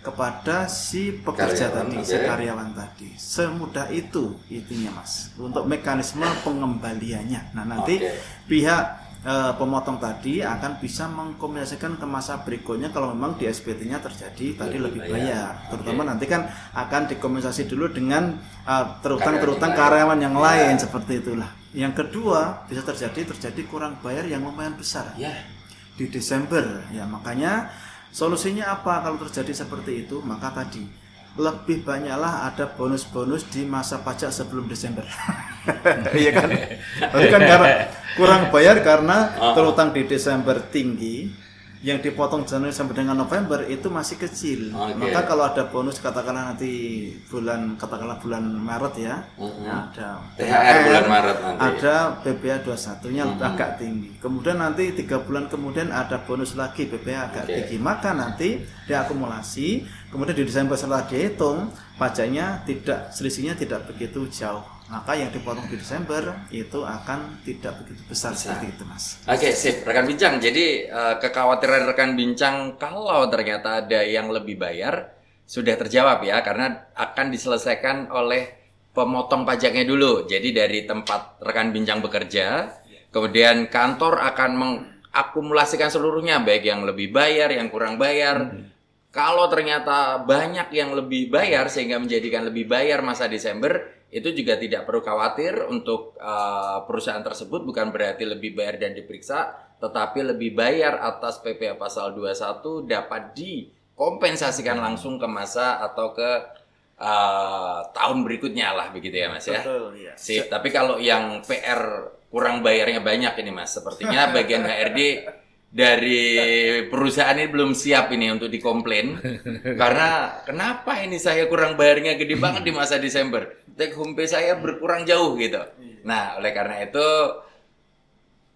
kepada si pekerja tadi, si karyawan tadi. Semudah itu intinya Mas, untuk mekanisme pengembaliannya. Nah, nanti pihak pemotong tadi akan bisa mengkomunikasikan ke masa berikutnya kalau memang di SPT-nya terjadi tadi lebih bayar. Terutama nanti kan akan dikomunikasi dulu dengan terutang karyawan yang lain, seperti itulah. Yang kedua, bisa terjadi kurang bayar yang lumayan besar di Desember ya. Makanya solusinya apa kalau terjadi seperti itu? Maka tadi lebih banyaklah ada bonus-bonus di masa pajak sebelum Desember. Iya kan? Tapi kan karena kurang bayar karena terutang di Desember tinggi, yang dipotong Januari sampai dengan November itu masih kecil. Maka kalau ada bonus katakanlah nanti bulan Maret ya, ada THR bulan Maret nanti. Ada BPA 21-nya agak tinggi. Kemudian nanti 3 bulan kemudian ada bonus lagi BPA agak tinggi. Maka nanti diakumulasi, kemudian di Desember setelah dihitung pajaknya selisihnya tidak begitu jauh. Maka yang dipotong di Desember itu akan tidak begitu besar seperti itu Mas. Oke, sip. Rekan bincang, jadi kekhawatiran rekan bincang kalau ternyata ada yang lebih bayar sudah terjawab ya, karena akan diselesaikan oleh pemotong pajaknya dulu. Jadi dari tempat rekan bincang bekerja, kemudian kantor akan akumulasikan seluruhnya, baik yang lebih bayar, yang kurang bayar. Kalau ternyata banyak yang lebih bayar sehingga menjadikan lebih bayar masa Desember, itu juga tidak perlu khawatir untuk perusahaan tersebut, bukan berarti lebih bayar dan diperiksa, tetapi lebih bayar atas PPh pasal 21 dapat dikompensasikan langsung ke masa atau ke tahun berikutnya lah, begitu ya Mas ya. Betul, ya. Sip. Tapi kalau yang PR kurang bayarnya banyak ini Mas, sepertinya bagian HRD dari perusahaan ini belum siap ini untuk dikomplain. Karena kenapa ini saya kurang bayarnya gede banget di masa Desember, take home pay saya berkurang jauh gitu. Nah, oleh karena itu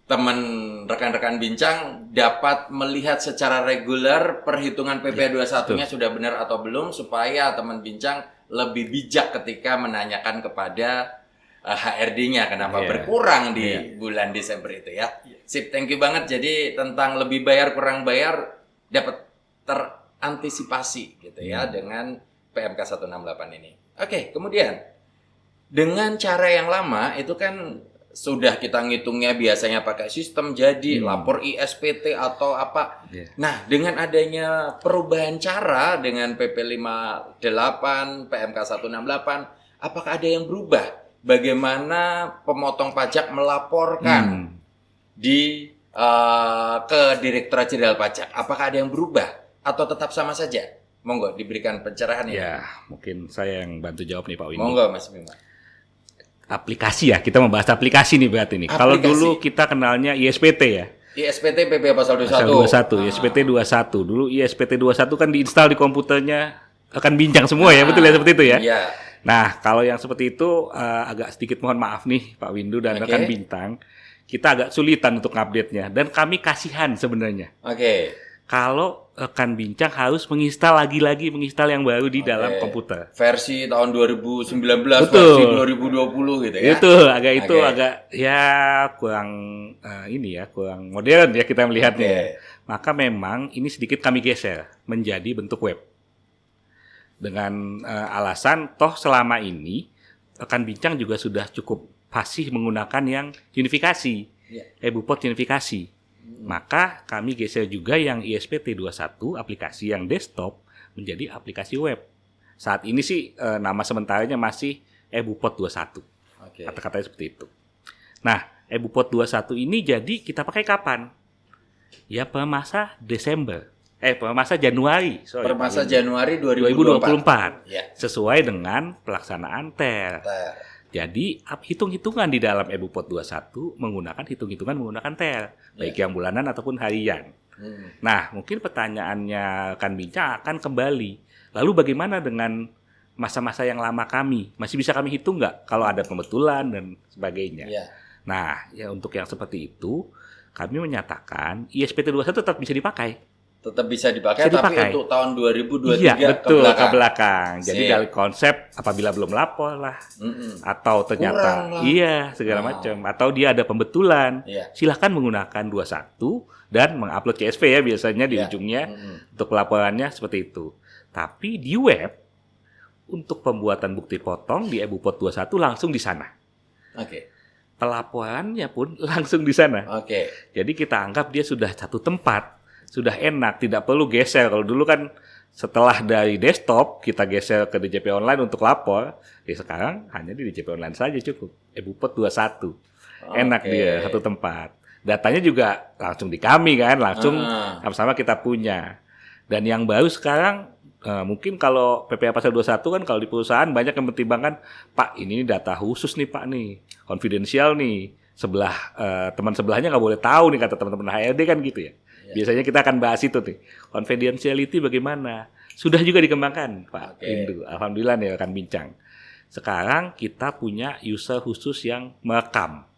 teman rekan-rekan bincang dapat melihat secara reguler perhitungan PPh 21-nya sudah benar atau belum, supaya teman bincang lebih bijak ketika menanyakan kepada HRD-nya kenapa berkurang di bulan Desember itu ya. Sip, thank you banget. Jadi tentang lebih bayar kurang bayar dapat terantisipasi gitu ya dengan PMK 168 ini. Oke, kemudian dengan cara yang lama itu kan sudah kita ngitungnya biasanya pakai sistem jadi lapor ISPT atau apa. Nah, dengan adanya perubahan cara dengan PP 58, PMK 168, apakah ada yang berubah? Bagaimana pemotong pajak melaporkan ke Direktorat Jenderal Pajak? Apakah ada yang berubah atau tetap sama saja? Monggo diberikan pencerahan ya. Ya, mungkin saya yang bantu jawab nih Pak Windu. Monggo Mas Bima. Aplikasi ya, kita membahas aplikasi nih berarti nih. Kalau dulu kita kenalnya ISPT ya. ISPT PPh pasal 21. Pasal 21, ISPT 21. Dulu ISPT 21 kan diinstal di komputernya, akan bincang semua ya, betul ya seperti itu ya? Iya. Nah, kalau yang seperti itu agak sedikit mohon maaf nih Pak Windu dan rekan bintang, kita agak sulitan untuk update-nya dan kami kasihan sebenarnya. Kalau rekan bincang harus menginstal lagi-lagi, menginstal yang baru di dalam komputer. Versi tahun 2019, betul. Versi 2020 gitu ya. Itu agak ya kurang kurang modern ya kita melihatnya. Maka memang ini sedikit kami geser menjadi bentuk web. Dengan alasan toh selama ini rekan bincang juga sudah cukup fasih menggunakan yang unifikasi, e-Bupot unifikasi. Maka kami geser juga yang ISPT 21 aplikasi yang desktop menjadi aplikasi web. Saat ini sih nama sementaranya masih e-Bupot 21. Kata-katanya seperti itu. Nah, e-Bupot 21 ini jadi kita pakai kapan? Ya per masa Januari. Per masa Januari 2024. Sesuai dengan pelaksanaan TER. Jadi hitung-hitungan di dalam e-Bupot 21 menggunakan hitung-hitungan menggunakan TER, baik yang bulanan ataupun harian. Nah, mungkin pertanyaannya kan bincang akan kembali. Lalu bagaimana dengan masa-masa yang lama kami? Masih bisa kami hitung nggak kalau ada pembetulan dan sebagainya? Nah, ya untuk yang seperti itu, kami menyatakan ISPT 21 tetap bisa dipakai. Tetap bisa dipakai, tapi untuk tahun 2023 betul, ke belakang. Jadi dari konsep apabila belum lapor lah, atau ternyata segala macam, atau dia ada pembetulan, silahkan menggunakan 21 dan mengupload CSV ya biasanya di ujungnya untuk laporannya seperti itu. Tapi di web untuk pembuatan bukti potong di e-Bupot 21 langsung di sana. Pelaporannya pun langsung di sana. Jadi kita anggap dia sudah satu tempat. Sudah enak, tidak perlu geser. Kalau dulu kan setelah dari desktop kita geser ke DJP online untuk lapor, sekarang hanya di DJP online saja cukup. e-Bupot 21. Enak dia, satu tempat. Datanya juga langsung di kami kan, langsung sama-sama kita punya. Dan yang baru sekarang, mungkin kalau PPh pasal 21 kan kalau di perusahaan banyak yang mempertimbangkan, Pak ini data khusus nih Pak nih, konfidensial nih. Teman sebelahnya nggak boleh tahu nih kata teman-teman HRD kan gitu ya. Biasanya kita akan bahas itu nih. Confidentiality bagaimana? Sudah juga dikembangkan, Pak Windu. Alhamdulillah nih rekan bincang. Sekarang kita punya user khusus yang merekam.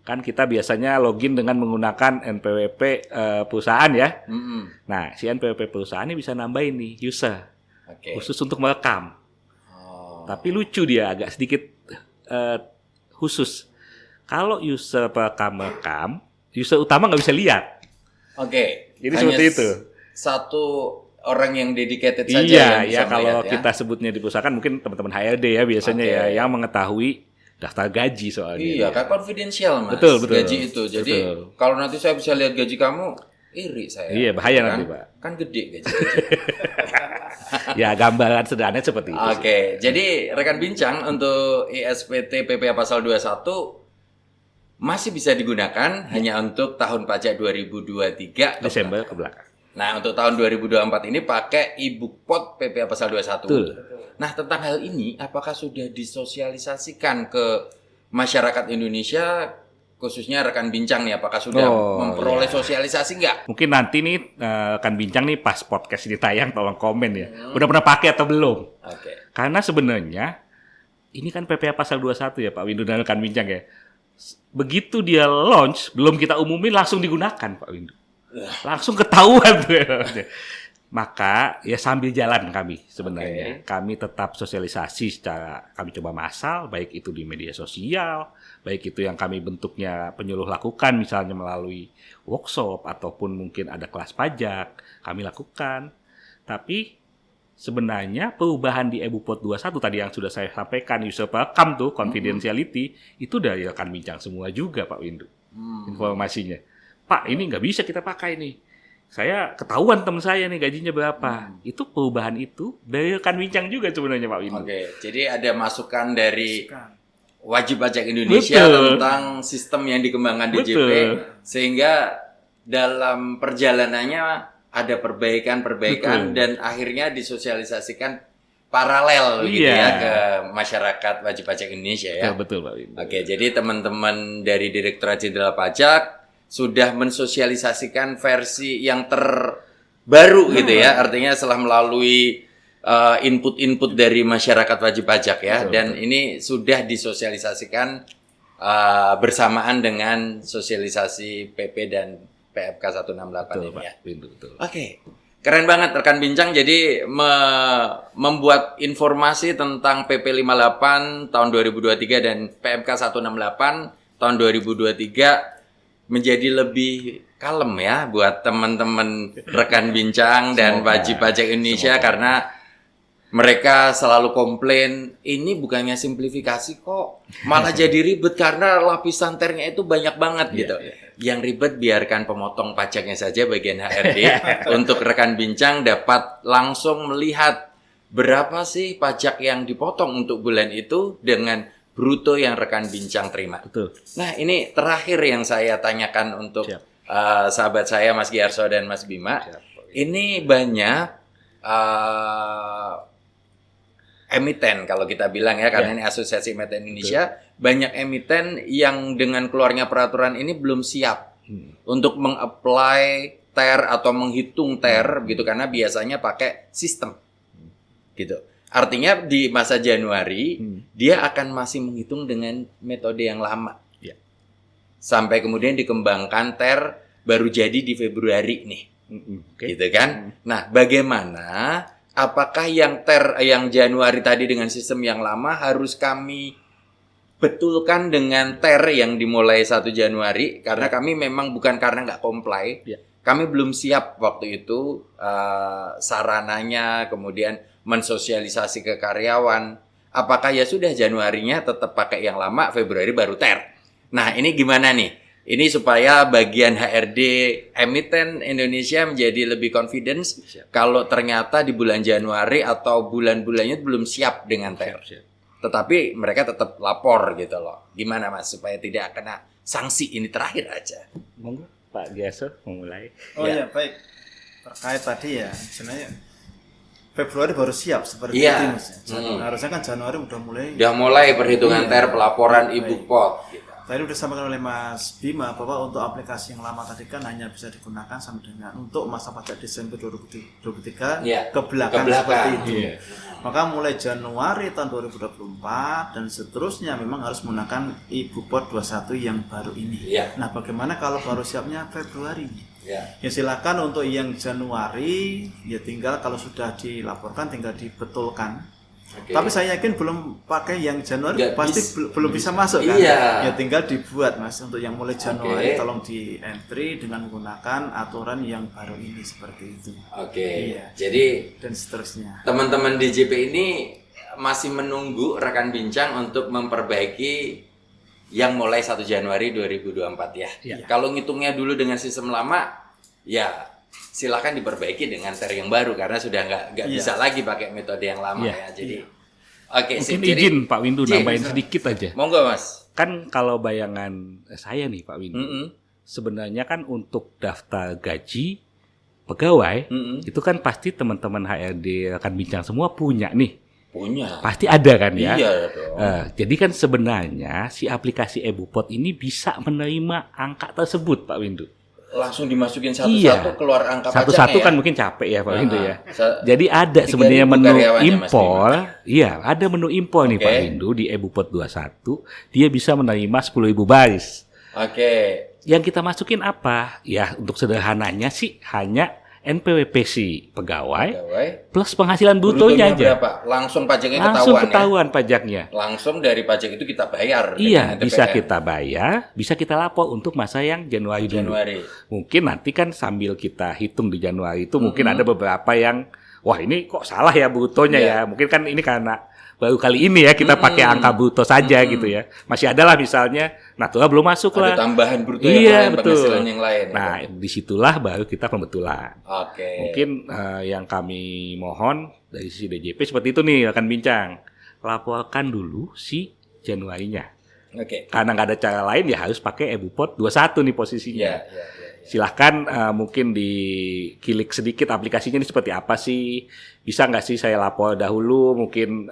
Kan kita biasanya login dengan menggunakan NPWP perusahaan ya. Nah, si NPWP perusahaan ini bisa nambahin nih user. Khusus untuk merekam. Tapi lucu dia agak sedikit khusus. Kalau user merekam, user utama nggak bisa lihat. Jadi hanya seperti itu. Satu orang yang dedicated saja yang bisa kalau melihat, kita sebutnya di perusahaan mungkin teman-teman HRD ya biasanya ya yang mengetahui daftar gaji soalnya. Iya, kan konfidensial Mas. Betul. Gaji itu. Jadi Betul. kalau nanti saya bisa lihat gaji kamu, iri saya. Iya, bahaya kan, nanti, Pak. Kan gede gaji. Ya, gambaran sederhananya seperti itu. Oke, jadi rekan bincang untuk ISPT PPh pasal 21 masih bisa digunakan hanya untuk tahun pajak 2023 Desember ke belakang. Nah, untuk tahun 2024 ini pakai e-book pot PPh pasal 21. Betul. Nah, tentang hal ini apakah sudah disosialisasikan ke masyarakat Indonesia, khususnya rekan bincang nih, apakah sudah memperoleh sosialisasi nggak? Mungkin nanti nih kan bincang nih pas podcast ini tayang tolong komen ya. Udah pernah pakai atau belum? Oke. Karena sebenarnya ini kan PPh pasal 21 ya Pak Windu dan rekan bincang ya. Begitu dia launch, belum kita umumin langsung digunakan Pak Windu. Langsung ketahuan tuh. Maka ya sambil jalan kami sebenarnya. Kami tetap sosialisasi secara kami coba massal, baik itu di media sosial, baik itu yang kami bentuknya penyuluh lakukan misalnya melalui workshop ataupun mungkin ada kelas pajak, kami lakukan. Tapi sebenarnya perubahan di EBUPOT 21 tadi yang sudah saya sampaikan, user welcome tuh, confidentiality, itu dari rekan bincang semua juga Pak Windu. Informasinya. Pak, ini nggak bisa kita pakai nih. Saya ketahuan teman saya nih gajinya berapa. Itu perubahan itu dari rekan bincang juga sebenarnya Pak Windu. Oke, jadi ada masukan dari wajib pajak Indonesia tentang sistem yang dikembangkan DJP sehingga dalam perjalanannya ada perbaikan dan akhirnya disosialisasikan paralel gitu ya ke masyarakat wajib pajak Indonesia ya. Betul Pak Windu. Oke, jadi teman-teman dari Direktorat Jenderal Pajak sudah mensosialisasikan versi yang terbaru gitu ya. Artinya setelah melalui input-input dari masyarakat wajib pajak ya. Dan ini sudah disosialisasikan bersamaan dengan sosialisasi PP dan PFK 168 ini ya. Betul. Oke. Keren banget rekan bincang. Jadi membuat informasi tentang PP 58 tahun 2023 dan PMK 168 tahun 2023 menjadi lebih kalem ya buat teman-teman rekan bincang dan wajib pajak Indonesia karena mereka selalu komplain ini bukannya simplifikasi kok malah jadi ribet karena lapisan ternya itu banyak banget gitu. Yang ribet biarkan pemotong pajaknya saja bagian HRD untuk rekan bincang dapat langsung melihat berapa sih pajak yang dipotong untuk bulan itu dengan bruto yang rekan bincang terima. Betul. Nah, ini terakhir yang saya tanyakan untuk sahabat saya Mas Giarso dan Mas Bima. Ini banyak emiten kalau kita bilang ya, karena ini Asosiasi Emiten Indonesia, banyak emiten yang dengan keluarnya peraturan ini belum siap untuk meng-apply TER atau menghitung TER gitu karena biasanya pakai sistem. Gitu. Artinya di masa Januari dia akan masih menghitung dengan metode yang lama. Sampai kemudian dikembangkan TER baru jadi di Februari nih. Gitu kan? Nah, bagaimana apakah yang TER yang Januari tadi dengan sistem yang lama harus kami betulkan dengan TER yang dimulai 1 Januari karena kami memang bukan karena nggak comply. Kami belum siap waktu itu sarananya, kemudian mensosialisasi ke karyawan. Apakah ya sudah Januarinya tetap pakai yang lama, Februari baru TER. Nah, ini gimana nih? Ini supaya bagian HRD emiten Indonesia menjadi lebih confidence kalau ternyata di bulan Januari atau bulan-bulannya belum siap dengan TER. Tetapi mereka tetap lapor gitu loh. Gimana Mas supaya tidak kena sanksi? Ini terakhir aja. Monggo Pak Giarso memulai. Oh ya, baik. Terkait tadi ya, sebenarnya Februari baru siap seperti itu Mas. Harusnya kan Januari udah mulai perhitungan TER, pelaporan e-book pot gitu. Tadi udah disampaikan oleh Mas Bima bahwa untuk aplikasi yang lama tadi kan hanya bisa digunakan sampai dengan untuk masa pajak Desember 2023 ke belakang seperti itu. Maka mulai Januari tahun 2024 dan seterusnya memang harus menggunakan e-book pot 21 yang baru ini. Nah, bagaimana kalau baru siapnya Februari? Ya silakan untuk yang Januari ya tinggal kalau sudah dilaporkan tinggal dibetulkan. Tapi saya yakin belum pakai yang Januari pasti belum bisa masuk kan. Ya tinggal dibuat Mas untuk yang mulai Januari tolong di entry dengan menggunakan aturan yang baru ini seperti itu. Jadi dan seterusnya. Teman-teman DJP ini masih menunggu rekan bincang untuk memperbaiki yang mulai 1 Januari 2024 ya. Kalau ngitungnya dulu dengan sistem lama, ya silakan diperbaiki dengan seri yang baru karena sudah nggak bisa lagi pakai metode yang lama ya. Jadi oke, mungkin izin Pak Windu nambahin sedikit aja. Monggo Mas. Kan kalau bayangan saya nih Pak Windu, sebenarnya kan untuk daftar gaji pegawai itu kan pasti teman-teman HRD rekan bincang semua punya nih. Punya. Pasti ada kan ya? Iya dong. Jadi kan sebenarnya si aplikasi EbuPot ini bisa menerima angka tersebut Pak Windu. Langsung dimasukin satu-satu keluar angka pajaknya. Satu-satu ya? kan mungkin capek ya Pak Windu ya. Jadi ada sebenarnya menu impor. Iya, ada menu impor nih Pak Windu di EbuPot 21. Dia bisa menerima 10.000 baris. Oke. Yang kita masukin apa? Ya untuk sederhananya sih hanya NPWP si pegawai plus penghasilan brutonya aja. Berapa? Langsung pajaknya langsung ketahuan pajaknya. Langsung dari pajak itu kita bayar. Iya, bisa kita bayar, bisa kita lapor untuk masa yang Januari dulu. Mungkin nanti kan sambil kita hitung di Januari itu mungkin ada beberapa yang wah ini kok salah ya brutonya ya. Mungkin kan ini karena baru kali ini ya kita pakai angka bruto saja gitu ya. Masih ada lah misalnya natural belum masuk lah. Ada tambahan bruto yang lain, penghasilan yang lain. Nah, disitulah baru kita pembetulan. Oke. Mungkin yang kami mohon dari sisi DJP seperti itu nih rekan bincang. Laporkan dulu si Januarinya. Oke. Karena nggak ada cara lain ya harus pakai EbuPot 21 nih posisinya. Silahkan mungkin dikilik sedikit aplikasinya ini seperti apa sih. Bisa nggak sih saya lapor dahulu, mungkin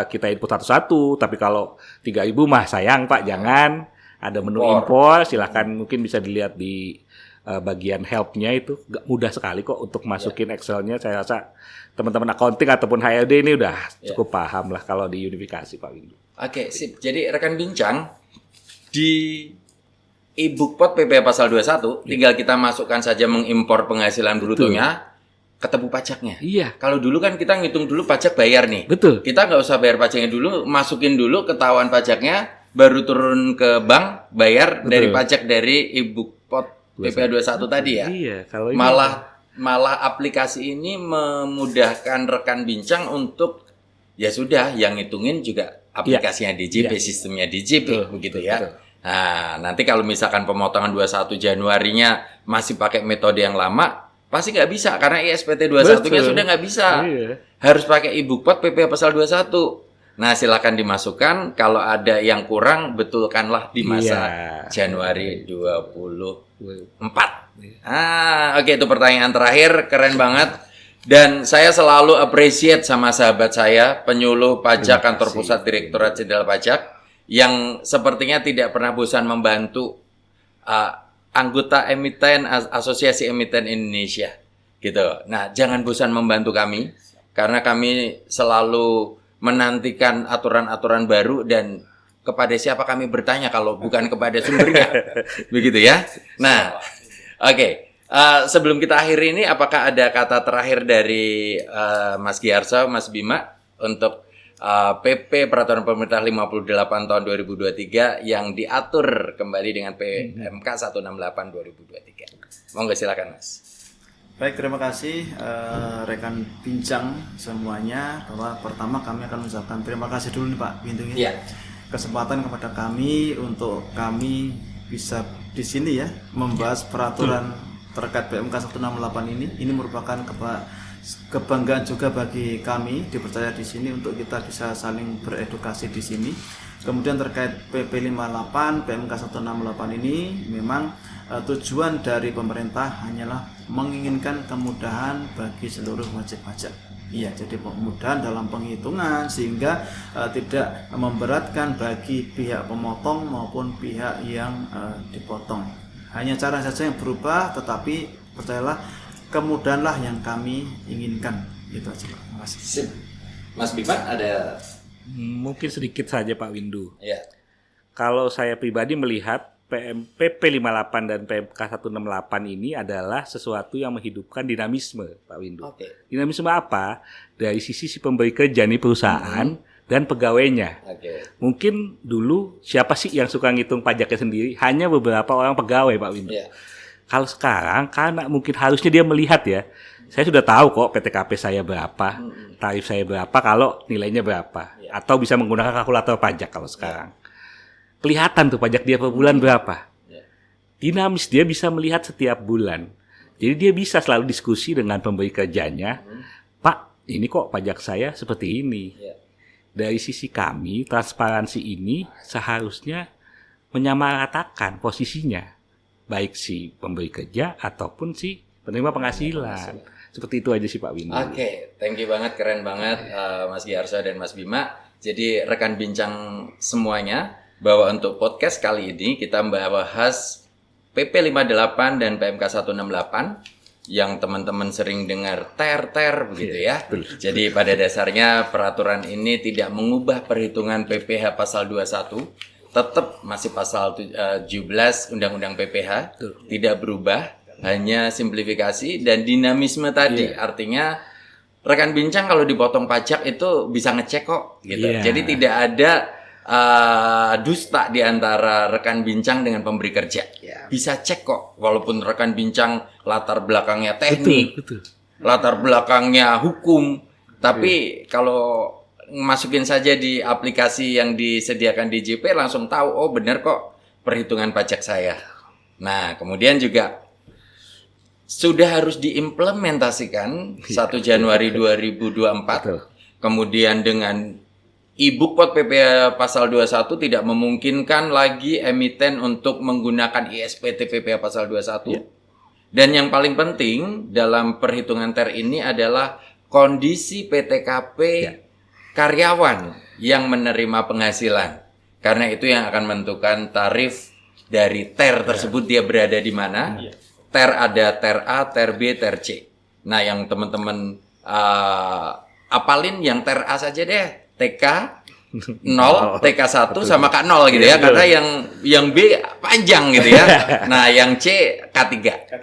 kita input satu-satu. Tapi kalau 3.000 mah sayang Pak, jangan. Ada menu impor, silahkan mungkin bisa dilihat di bagian help-nya itu. Mudah sekali kok untuk masukin Excel-nya. Saya rasa teman-teman accounting ataupun HRD ini udah cukup paham lah kalau di unifikasi Pak Windu. Oke, sip. Jadi rekan bincang, di EbuPot PPh pasal 21, tinggal kita masukkan saja mengimpor penghasilan brutonya, ketemu pajaknya. Iya. Kalau dulu kan kita ngitung dulu pajak bayar nih. Betul. Kita nggak usah bayar pajaknya dulu, masukin dulu ketahuan pajaknya, baru turun ke bank, bayar dari pajak dari EbuPot PPh 21 tadi ya. Iya. Kalau ini malah aplikasi ini memudahkan rekan bincang untuk ya sudah, yang ngitungin juga aplikasinya DJP, sistemnya DJP, begitu ya. Betul. Nah, nanti kalau misalkan pemotongan 21 Januarinya masih pakai metode yang lama, pasti nggak bisa karena ISPT 21-nya sudah nggak bisa. Harus pakai EbuPot PPh pasal 21. Nah, silakan dimasukkan. Kalau ada yang kurang, betulkanlah di masa Januari 24. Oke, itu pertanyaan terakhir, keren banget. Dan saya selalu appreciate sama sahabat saya, penyuluh pajak kantor pusat Direktorat Jenderal Pajak, yang sepertinya tidak pernah bosan membantu anggota emiten Asosiasi Emiten Indonesia gitu. Nah, jangan bosan membantu kami karena kami selalu menantikan aturan-aturan baru dan kepada siapa kami bertanya kalau bukan kepada sumbernya. Begitu ya. Nah, oke. Sebelum kita akhiri ini, apakah ada kata terakhir dari Mas Giarso, Mas Bima untuk PP Peraturan Pemerintah 58 tahun 2023 yang diatur kembali dengan PMK 168 2023. Monggo silakan Mas. Baik, terima kasih rekan bincang semuanya, bahwa pertama kami akan mengucapkan terima kasih dulu nih Pak Windu ya. Kesempatan kepada kami untuk kami bisa di sini ya membahas peraturan terkait PMK 168 ini. Ini merupakan kebanggaan juga bagi kami dipercaya di sini untuk kita bisa saling beredukasi di sini. Kemudian terkait PP 58 PMK 168 ini memang tujuan dari pemerintah hanyalah menginginkan kemudahan bagi seluruh wajib pajak. Iya, jadi kemudahan dalam penghitungan sehingga tidak memberatkan bagi pihak pemotong maupun pihak yang dipotong. Hanya cara saja yang berubah, tetapi percayalah kemudahanlah yang kami inginkan. Itu aja Pak. Terima kasih. Sip. Mas Bima ada mungkin sedikit saja Pak Windu. Ya. Kalau saya pribadi melihat PP 58 dan PMK 168 ini adalah sesuatu yang menghidupkan dinamisme Pak Windu. Dinamisme apa? Dari sisi si pemberi kerja nih perusahaan dan pegawainya. Mungkin dulu siapa sih yang suka ngitung pajaknya sendiri? Hanya beberapa orang pegawai Pak Windu. Kalau sekarang karena mungkin harusnya dia melihat ya, saya sudah tahu kok PTKP saya berapa, tarif saya berapa kalau nilainya berapa, atau bisa menggunakan kalkulator pajak kalau sekarang. Kelihatan tuh pajak dia per bulan berapa. Dinamis, dia bisa melihat setiap bulan. Jadi dia bisa selalu diskusi dengan pemberi kerjanya, Pak, ini kok pajak saya seperti ini. Dari sisi kami, transparansi ini seharusnya menyamaratakan posisinya, baik si pemberi kerja ataupun si penerima penghasilan. Seperti itu aja sih Pak Windu. Oke, thank you banget, keren banget Mas Giarso dan Mas Bima. Jadi rekan bincang semuanya, bahwa untuk podcast kali ini kita bahas PP 58 dan PMK 168 yang teman-teman sering dengar ter begitu ya. Jadi pada dasarnya peraturan ini tidak mengubah perhitungan PPh pasal 21, tetap masih pasal 17 Undang-Undang PPh, tidak berubah, hanya simplifikasi dan dinamisme tadi. Artinya rekan bincang kalau dipotong pajak itu bisa ngecek kok gitu. Jadi tidak ada dusta di antara rekan bincang dengan pemberi kerja. Bisa cek kok, walaupun rekan bincang latar belakangnya teknik, latar belakangnya hukum, tapi kalau masukin saja di aplikasi yang disediakan DJP langsung tahu, oh benar kok perhitungan pajak saya. Nah, kemudian juga sudah harus diimplementasikan 1 Januari 2024. Kemudian dengan e-bookpot PPh pasal 21 tidak memungkinkan lagi emiten untuk menggunakan ISPT PPh pasal 21. Dan yang paling penting dalam perhitungan TER ini adalah kondisi PTKP karyawan yang menerima penghasilan. Karena itu yang akan menentukan tarif dari TER tersebut dia berada di mana. TER ada TER A, TER B, TER C. Nah, yang teman-teman apalin yang TER A saja deh. TK 0, TK 1 sama K0 gitu ya. Karena yang B panjang gitu ya. Nah, yang C K3.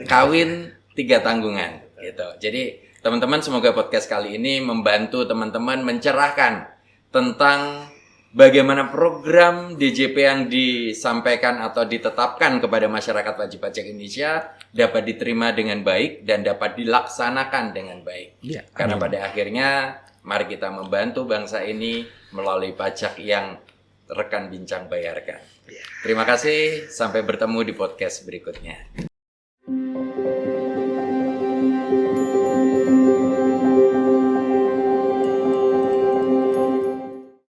Kawin 3 tanggungan gitu. Jadi, teman-teman semoga podcast kali ini membantu teman-teman mencerahkan tentang bagaimana program DJP yang disampaikan atau ditetapkan kepada masyarakat wajib pajak Indonesia dapat diterima dengan baik dan dapat dilaksanakan dengan baik. Karena pada akhirnya mari kita membantu bangsa ini melalui pajak yang rekan bincang bayarkan. Terima kasih, sampai bertemu di podcast berikutnya.